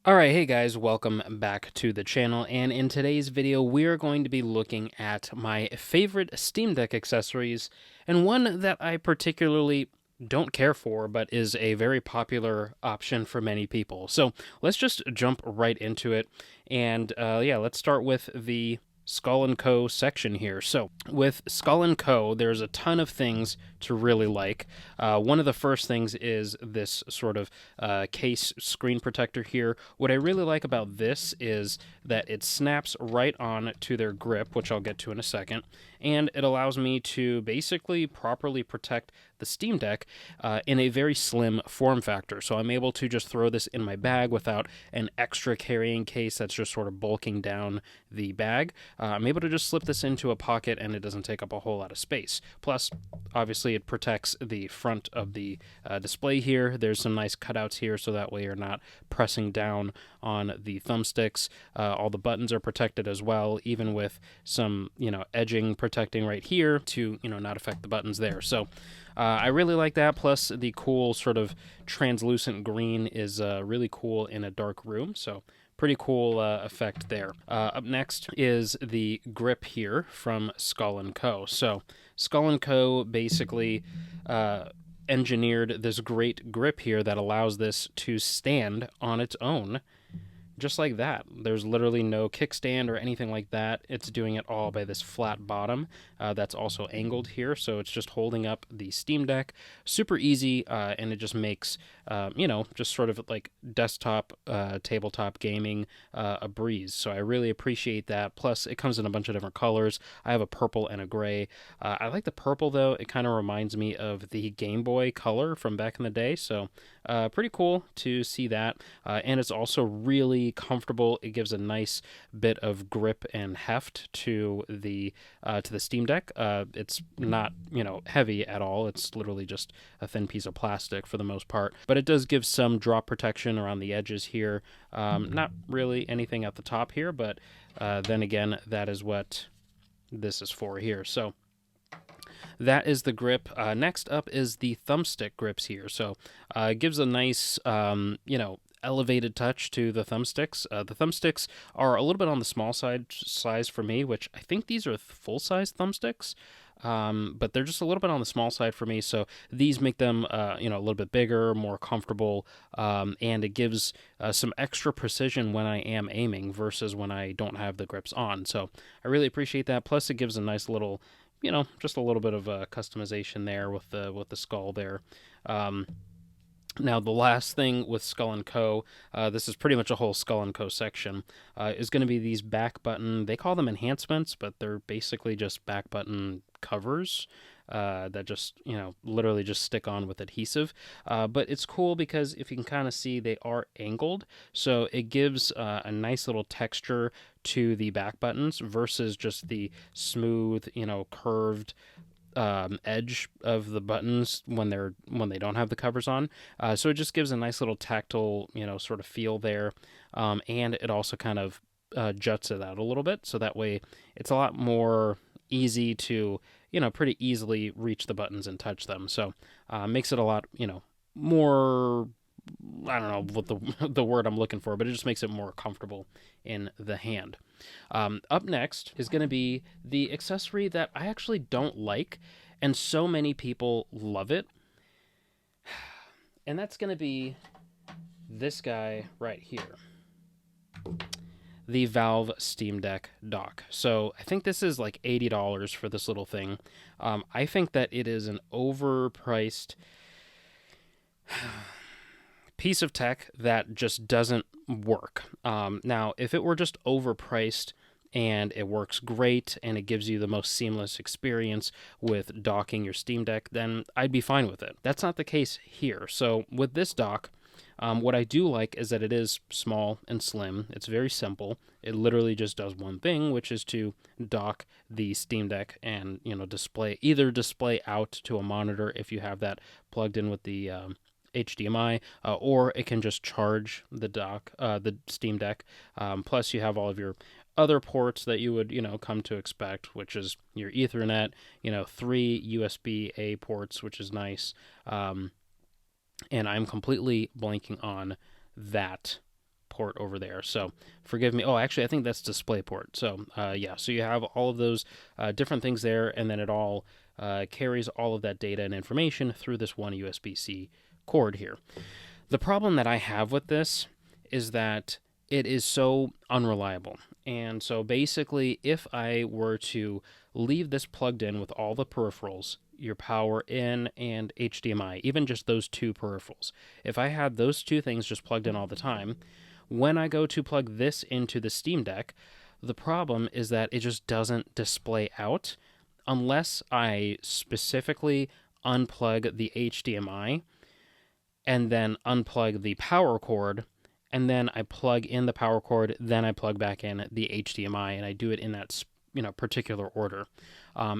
Alright, hey guys, welcome back to the channel, and in today's video we are going to be looking at my favorite Steam Deck accessories, and one that I particularly don't care for, but is a very popular option for many people. So let's just jump right into it, and yeah, let's start with the Skull & Co. section here. So with Skull & Co., there's a ton of things to really like. One of the first things is this sort of case screen protector here. What I really like about this is that it snaps right on to their grip, which I'll get to in a second, and it allows me to basically properly protect the Steam Deck in a very slim form factor. So I'm able to just throw this in my bag without an extra carrying case that's just sort of bulking down the bag. I'm able to just slip this into a pocket and it doesn't take up a whole lot of space. Plus, obviously, it protects the front of the display here. There's some nice cutouts here, so that way you're not pressing down on the thumbsticks. All the buttons are protected as well, even with some, edging protecting right here to, not affect the buttons there. So I really like that. Plus, the cool sort of translucent green is really cool in a dark room. So pretty cool effect there. Up next is the grip here from Skull & Co. So Skull & Co. basically engineered this great grip here that allows this to stand on its own, just like that. There's literally no kickstand or anything like that. It's doing it all by this flat bottom that's also angled here, so it's just holding up the Steam Deck. Super easy, and it just makes, just sort of like desktop, tabletop gaming a breeze. So I really appreciate that. Plus, it comes in a bunch of different colors. I have a purple and a gray. I like the purple, though. It kind of reminds me of the Game Boy Color from back in the day, so pretty cool to see that. And it's also really comfortable. It gives a nice bit of grip and heft to the Steam Deck. It's not heavy at all. It's literally just a thin piece of plastic for the most part, but it does give some drop protection around the edges here. Not really anything at the top here, but then again, that is what this is for here. So that is the grip. Next up is the thumbstick grips here. So it gives a nice, elevated touch to the thumbsticks. The thumbsticks are a little bit on the small size for me, which I think these are full-size thumbsticks. But they're just a little bit on the small side for me, so these make them, a little bit bigger, more comfortable, and it gives some extra precision when I am aiming versus when I don't have the grips on. So I really appreciate that. Plus, it gives a nice little, just a little bit of customization there with the skull there. Now, the last thing with Skull & Co., this is pretty much a whole Skull & Co. section, is going to be these back button, they call them enhancements, but they're basically just back button covers that just, literally just stick on with adhesive. But it's cool because if you can kind of see, they are angled, so it gives a nice little texture to the back buttons versus just the smooth, curved edge of the buttons when they don't have the covers on. So it just gives a nice little tactile, sort of feel there, and it also kind of juts it out a little bit, so that way it's a lot more easy to, pretty easily reach the buttons and touch them. So makes it a lot, more. I don't know what the word I'm looking for, but it just makes it more comfortable in the hand. Up next is going to be the accessory that I actually don't like, and so many people love it. And that's going to be this guy right here, the Valve Steam Deck dock. So I think this is like $80 for this little thing. I think that it is an overpriced piece of tech that just doesn't work. Now, if it were just overpriced and it works great and it gives you the most seamless experience with docking your Steam Deck, then I'd be fine with it. That's not the case here. So with this dock, what I do like is that it is small and slim. It's very simple. It literally just does one thing, which is to dock the Steam Deck and, display out to a monitor if you have that plugged in with the HDMI, or it can just charge the Steam Deck. Plus, you have all of your other ports that you would, come to expect, which is your Ethernet, 3 USB-A ports, which is nice. And I'm completely blanking on that port over there. So forgive me. Oh, actually, I think that's DisplayPort. So yeah, so you have all of those different things there, and then it all carries all of that data and information through this one USB-C cord here. The problem that I have with this is that it is so unreliable. And so basically, if I were to leave this plugged in with all the peripherals, your power in and HDMI, even just those two peripherals, if I had those two things just plugged in all the time, when I go to plug this into the Steam Deck, the problem is that it just doesn't display out unless I specifically unplug the HDMI and then unplug the power cord, and then I plug in the power cord, then I plug back in the HDMI, and I do it in that particular order.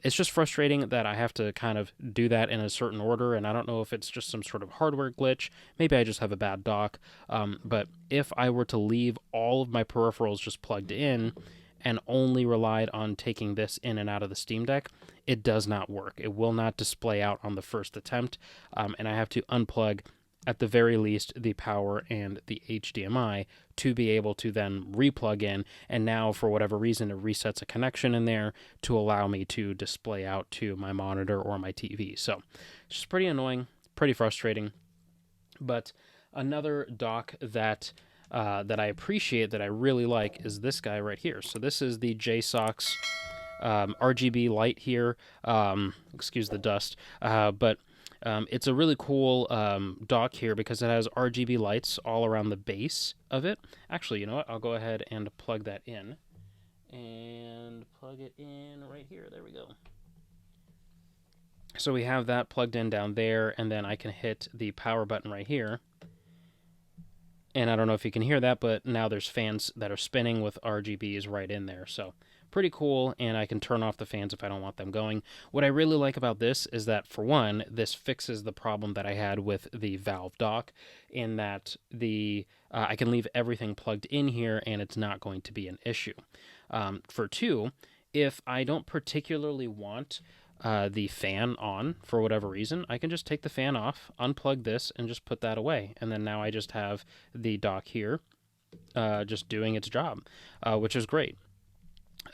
It's just frustrating that I have to kind of do that in a certain order, and I don't know if it's just some sort of hardware glitch. Maybe I just have a bad dock. But if I were to leave all of my peripherals just plugged in and only relied on taking this in and out of the Steam Deck, it does not work. It will not display out on the first attempt, and I have to unplug, at the very least, the power and the HDMI to be able to then replug in, and now for whatever reason it resets a connection in there to allow me to display out to my monitor or my TV. So it's just pretty annoying, pretty frustrating. But another dock that I appreciate, that I really like, is this guy right here. So this is the JSAUX RGB light here. Excuse the dust, but it's a really cool dock here because it has RGB lights all around the base of it. Actually, you know what? I'll go ahead and plug that in. And plug it in right here. There we go. So we have that plugged in down there, and then I can hit the power button right here. And I don't know if you can hear that, but now there's fans that are spinning with RGBs right in there. So pretty cool, and I can turn off the fans if I don't want them going. What I really like about this is that, for one, this fixes the problem that I had with the Valve dock, in that I can leave everything plugged in here and it's not going to be an issue. For two, if I don't particularly want the fan on for whatever reason, I can just take the fan off, unplug this, and just put that away. And then now I just have the dock here just doing its job, which is great.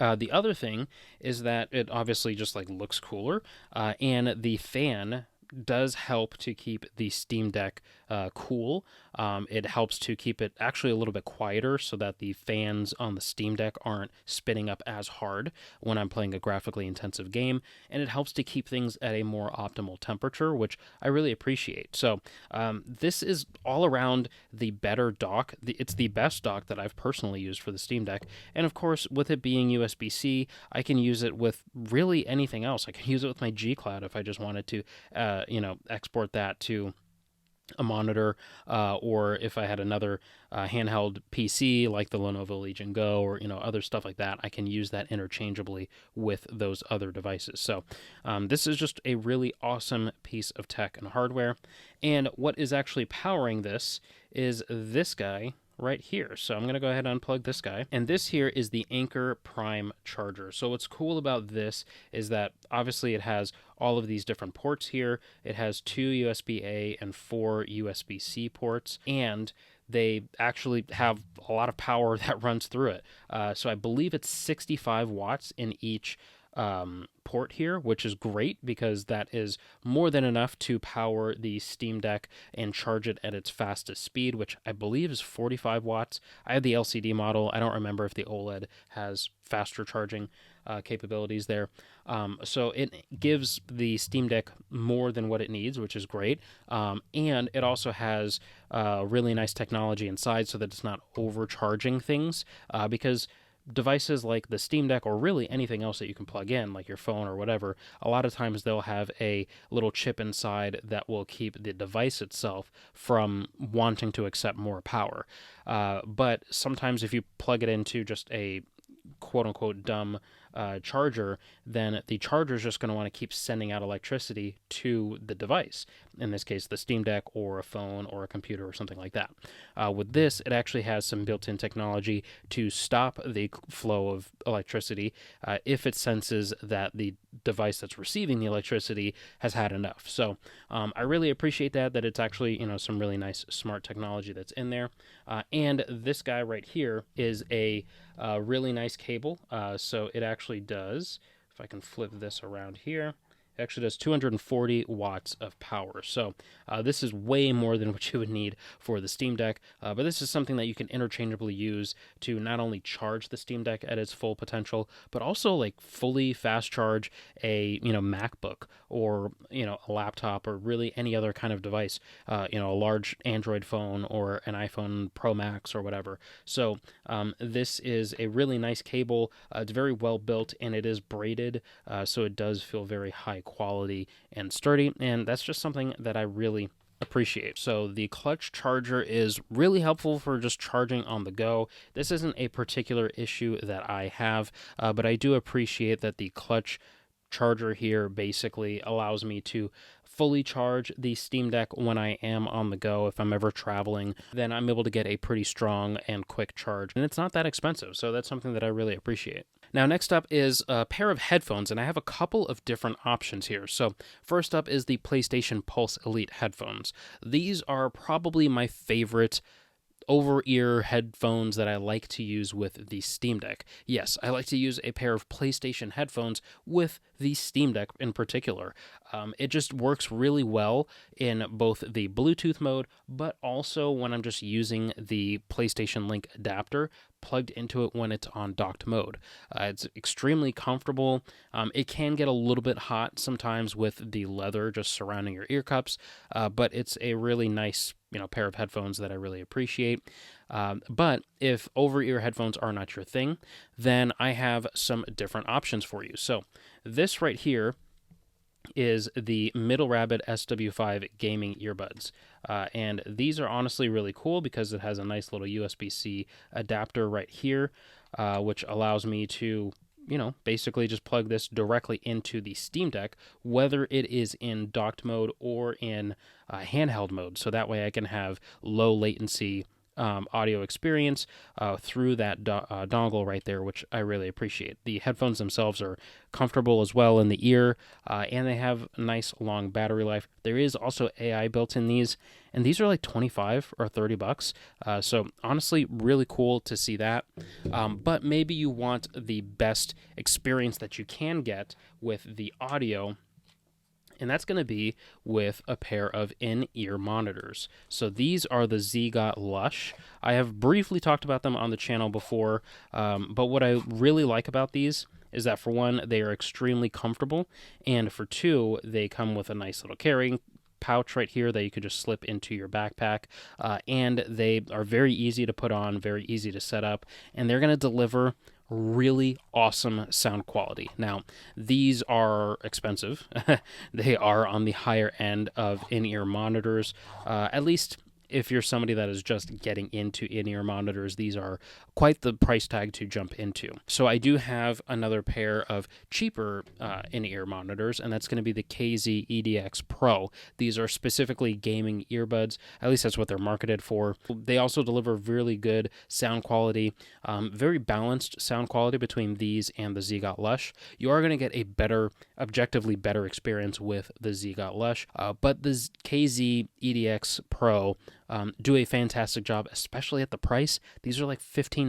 The other thing is that it obviously just looks cooler, and the fan does help to keep the Steam Deck cool. It helps to keep it actually a little bit quieter so that the fans on the Steam Deck aren't spinning up as hard when I'm playing a graphically intensive game, and it helps to keep things at a more optimal temperature, which I really appreciate. So this is all around the better dock. It's the best dock that I've personally used for the Steam Deck, and of course, with it being USB-C, I can use it with really anything else. I can use it with my G Cloud if I just wanted to export that to a monitor, or if I had another handheld PC like the Lenovo Legion Go, or other stuff like that, I can use that interchangeably with those other devices. So this is just a really awesome piece of tech and hardware. And what is actually powering this is this guy right here. So I'm going to go ahead and unplug this guy. And this here is the Anker Prime charger. So what's cool about this is that obviously it has all of these different ports here. It has 2 USB-A and 4 USB-C ports, and they actually have a lot of power that runs through it. So I believe it's 65 watts in each port here, which is great because that is more than enough to power the Steam Deck and charge it at its fastest speed, which I believe is 45 watts. I have the LCD model. I don't remember if the OLED has faster charging capabilities there. So it gives the Steam Deck more than what it needs, which is great. And it also has really nice technology inside so that it's not overcharging things, because devices like the Steam Deck, or really anything else that you can plug in, like your phone or whatever, a lot of times they'll have a little chip inside that will keep the device itself from wanting to accept more power. But sometimes if you plug it into just a quote-unquote dumb charger, then the charger is just going to want to keep sending out electricity to the device, in this case the Steam Deck or a phone or a computer or something like that. With this, it actually has some built-in technology to stop the flow of electricity if it senses that the device that's receiving the electricity has had enough. So I really appreciate that it's actually, some really nice smart technology that's in there. And this guy right here is a really nice cable. So it actually does, if I can flip this around here, it actually does 240 watts of power. So this is way more than what you would need for the Steam Deck, but this is something that you can interchangeably use to not only charge the Steam Deck at its full potential, but also like fully fast charge a MacBook or a laptop or really any other kind of device, a large Android phone or an iPhone Pro Max or whatever. So this is a really nice cable. It's very well built and it is braided, so it does feel very high quality and sturdy, and that's just something that I really appreciate. So the clutch charger is really helpful for just charging on the go. This isn't a particular issue that I have, but I do appreciate that the clutch charger here basically allows me to fully charge the Steam Deck when I am on the go. If I'm ever traveling, then I'm able to get a pretty strong and quick charge, and it's not that expensive, so that's something that I really appreciate. Now, next up is a pair of headphones, and I have a couple of different options here. So first up is the PlayStation Pulse Elite headphones. These are probably my favorite over-ear headphones that I like to use with the Steam Deck. Yes, I like to use a pair of PlayStation headphones with the Steam Deck in particular. It just works really well in both the Bluetooth mode, but also when I'm just using the PlayStation Link adapter plugged into it when it's on docked mode. It's extremely comfortable. It can get a little bit hot sometimes with the leather just surrounding your ear cups, but it's a really nice pair of headphones that I really appreciate. But if over-ear headphones are not your thing, then I have some different options for you. So this right here is the middle Rabbit SW5 gaming earbuds. And these are honestly really cool because it has a nice little USB-C adapter right here, which allows me to basically just plug this directly into the Steam Deck, whether it is in docked mode or in handheld mode. So that way I can have low latency audio experience through that dongle right there, which I really appreciate. The headphones themselves are comfortable as well in the ear, and they have a nice long battery life. There is also AI built in these, and these are like 25 or 30 bucks. So honestly, really cool to see that. But maybe you want the best experience that you can get with the audio, and that's going to be with a pair of in-ear monitors. So these are the Ziigaat Lush. I have briefly talked about them on the channel before, but what I really like about these is that, for one, they are extremely comfortable, and for two, they come with a nice little carrying pouch right here that you could just slip into your backpack, and they are very easy to put on, very easy to set up, and they're going to deliver really awesome sound quality. Now, these are expensive. They are on the higher end of in-ear monitors, at least if you're somebody that is just getting into in-ear monitors. These are quite the price tag to jump into. So I do have another pair of cheaper in-ear monitors, and that's going to be the KZ EDX Pro. These are specifically gaming earbuds. At least that's what they're marketed for. They also deliver really good sound quality, very balanced sound quality between these and the Ziigaat Lush. You are going to get a better, objectively better experience with the Ziigaat Lush, but the KZ EDX Pro do a fantastic job, especially at the price. These are like $15.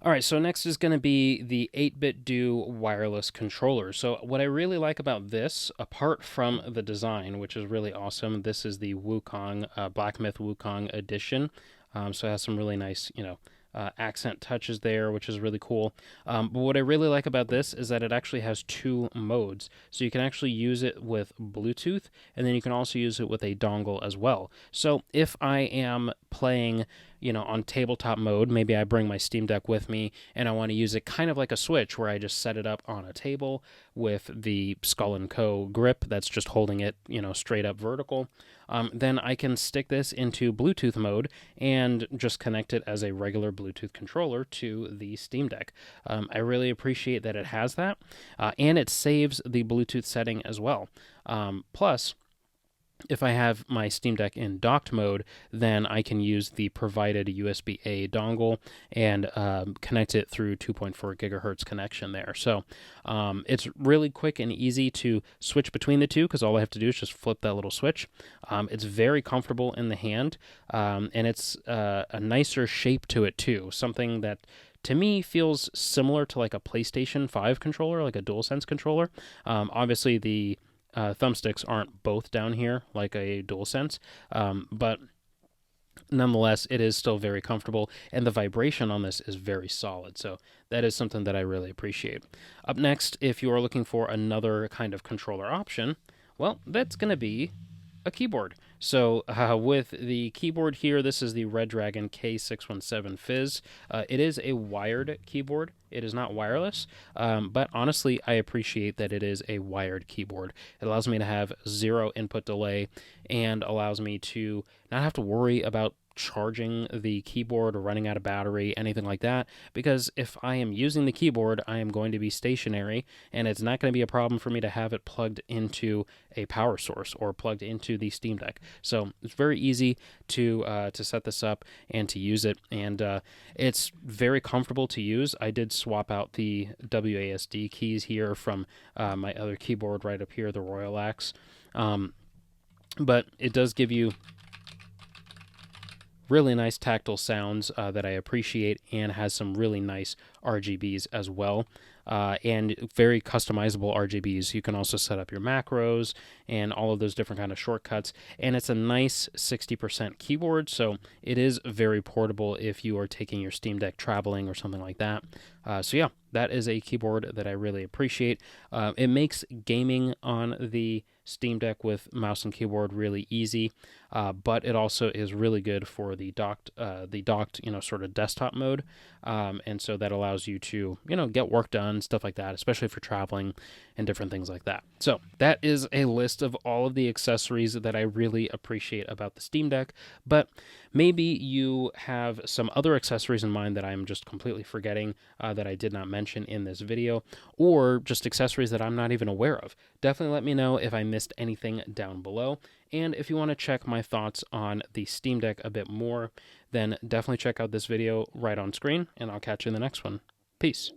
All right, so next is going to be the 8BitDo wireless controller. So what I really like about this, apart from the design, which is really awesome, this is the Wukong, Black Myth Wukong edition. So it has some really nice, accent touches there, which is really cool. But what I really like about this is that it actually has two modes. So you can actually use it with Bluetooth, and then you can also use it with a dongle as well. So if I am playing on tabletop mode, maybe I bring my Steam Deck with me and I want to use it kind of like a Switch where I just set it up on a table with the Skull & Co. grip that's just holding it, straight up vertical. Then I can stick this into Bluetooth mode and just connect it as a regular Bluetooth controller to the Steam Deck. I really appreciate that it has that, and it saves the Bluetooth setting as well. Plus, if I have my Steam Deck in docked mode, then I can use the provided USB-A dongle and connect it through 2.4 gigahertz connection there. So it's really quick and easy to switch between the two because all I have to do is just flip that little switch. It's very comfortable in the hand, and it's a nicer shape to it too, something that to me feels similar to like a PlayStation 5 controller, like a DualSense controller. Obviously, the thumbsticks aren't both down here like a DualSense, but nonetheless, it is still very comfortable, and the vibration on this is very solid. So that is something that I really appreciate. Up next, if you are looking for another kind of controller option, well, that's going to be a keyboard. So with the keyboard here, this is the Redragon K617 Fizz. It is a wired keyboard. It is not wireless, but honestly, I appreciate that it is a wired keyboard. It allows me to have 0 input delay and allows me to not have to worry about charging the keyboard or running out of battery, anything like that, because if I am using the keyboard, I am going to be stationary, and it's not going to be a problem for me to have it plugged into a power source or plugged into the Steam Deck. So it's very easy to set this up and to use it, and it's very comfortable to use. I did swap out the WASD keys here from my other keyboard right up here, the Royal Axe, but it does give you really nice tactile sounds that I appreciate, and has some really nice RGBs as well, and very customizable RGBs. You can also set up your macros and all of those different kind of shortcuts, and it's a nice 60% keyboard, so it is very portable if you are taking your Steam Deck traveling or something like that. So yeah, that is a keyboard that I really appreciate. It makes gaming on the Steam Deck with mouse and keyboard really easy, but it also is really good for the docked, sort of desktop mode, and so that allows you to, get work done, stuff like that, especially for traveling and different things like that. So that is a list of all of the accessories that I really appreciate about the Steam Deck, but maybe you have some other accessories in mind that I'm just completely forgetting that I did not mention in this video, or just accessories that I'm not even aware of. Definitely let me know if I missed anything down below. And if you want to check my thoughts on the Steam Deck a bit more, then definitely check out this video right on screen, and I'll catch you in the next one. Peace.